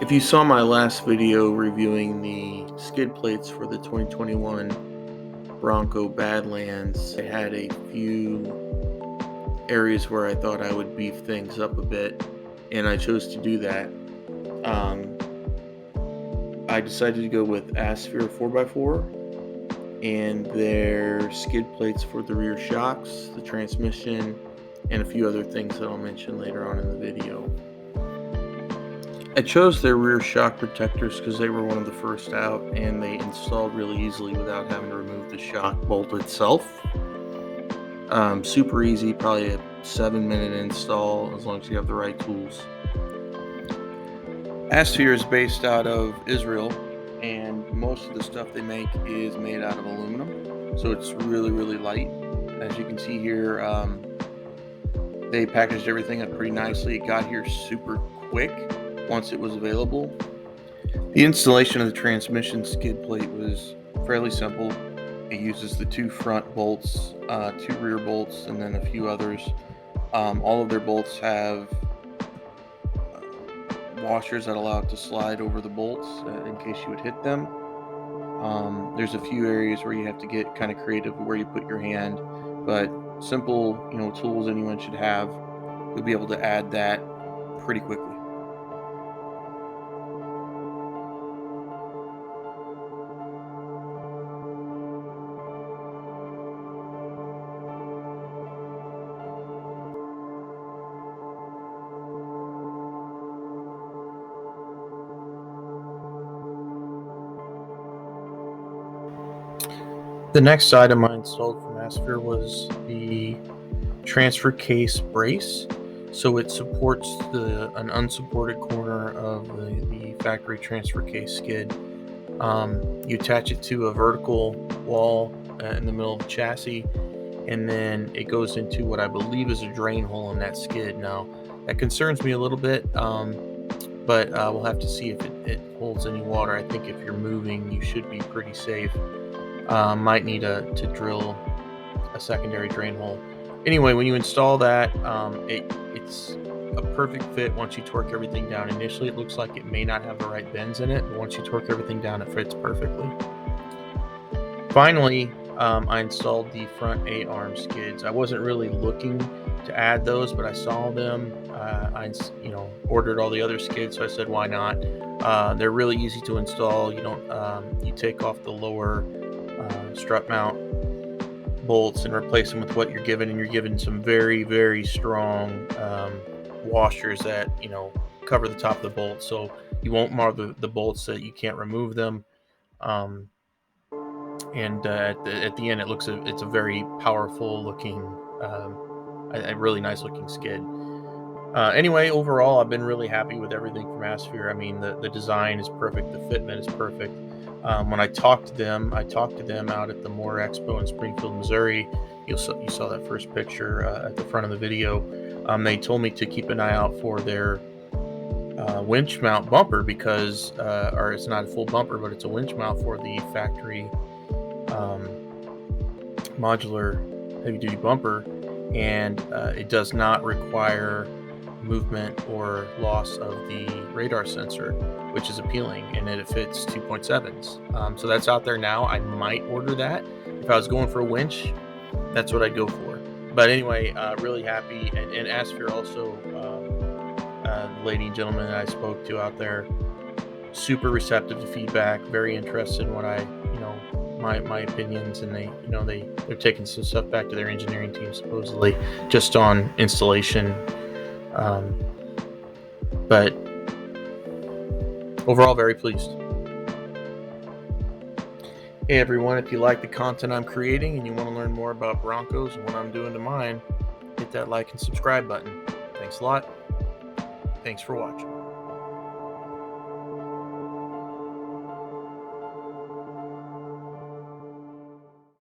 If you saw my last video reviewing the skid plates for the 2021 Bronco Badlands, I had a few areas where I thought I would beef things up a bit, and I chose to do that. I decided to go with Asfir 4x4 and their skid plates for the rear shocks, the transmission, and a few other things that I'll mention later on in the video. I chose their rear shock protectors because they were one of the first out and they installed really easily without having to remove the shock bolt itself. Super easy, probably a 7-minute install as long as you have the right tools. Asfir is based out of Israel, and most of the stuff they make is made out of aluminum, so it's really light. As you can see here, they packaged everything up pretty nicely. It got here super quick once it was available. The installation of the transmission skid plate was fairly simple. It uses the 2 front bolts, 2 rear bolts, and then a few others. All of their bolts have washers that allow it to slide over the bolts in case you would hit them. There's a few areas where you have to get kind of creative where you put your hand, but simple, tools anyone should have. You'll be able to add that pretty quickly. The next item I installed from Asfir was the transfer case brace. So it supports an unsupported corner of the factory transfer case skid. You attach it to a vertical wall in the middle of the chassis, and then it goes into what I believe is a drain hole in that skid. Now, that concerns me a little bit, but we'll have to see if it holds any water. I think if you're moving, you should be pretty safe. Might need to drill a secondary drain hole. Anyway, when you install that, it's a perfect fit once you torque everything down. Initially, it looks like it may not have the right bends in it, but once you torque everything down, it fits perfectly. Finally, I installed the front 8-arm skids. I wasn't really looking to add those, but I saw them. I ordered all the other skids, so I said, why not? They're really easy to install. You take off the lower strut mount bolts and replace them with what you're given, and you're given some very strong washers that cover the top of the bolt, so you won't mar the bolts so that you can't remove them. And at the end, it's a very powerful looking, a really nice looking skid. Anyway, overall, I've been really happy with everything from Asfir. I mean, the design is perfect, the fitment is perfect. When I talked to them out at the Moore Expo in Springfield, Missouri. You saw that first picture at the front of the video. They told me to keep an eye out for their winch mount bumper because, or it's not a full bumper, but it's a winch mount for the factory modular heavy-duty bumper, and it does not require movement or loss of the radar sensor, which is appealing, and it fits 2.7s. So that's out there now. I might order that. If I was going for a winch, that's what I'd go for. But anyway, really happy. And Asfir also, the lady and gentleman that I spoke to out there, super receptive to feedback, very interested in what my opinions, and they're taking some stuff back to their engineering team supposedly just on installation. But overall, very pleased. Hey everyone, if you like the content I'm creating and you want to learn more about Broncos and what I'm doing to mine, hit that like and subscribe button. Thanks a lot. Thanks for watching.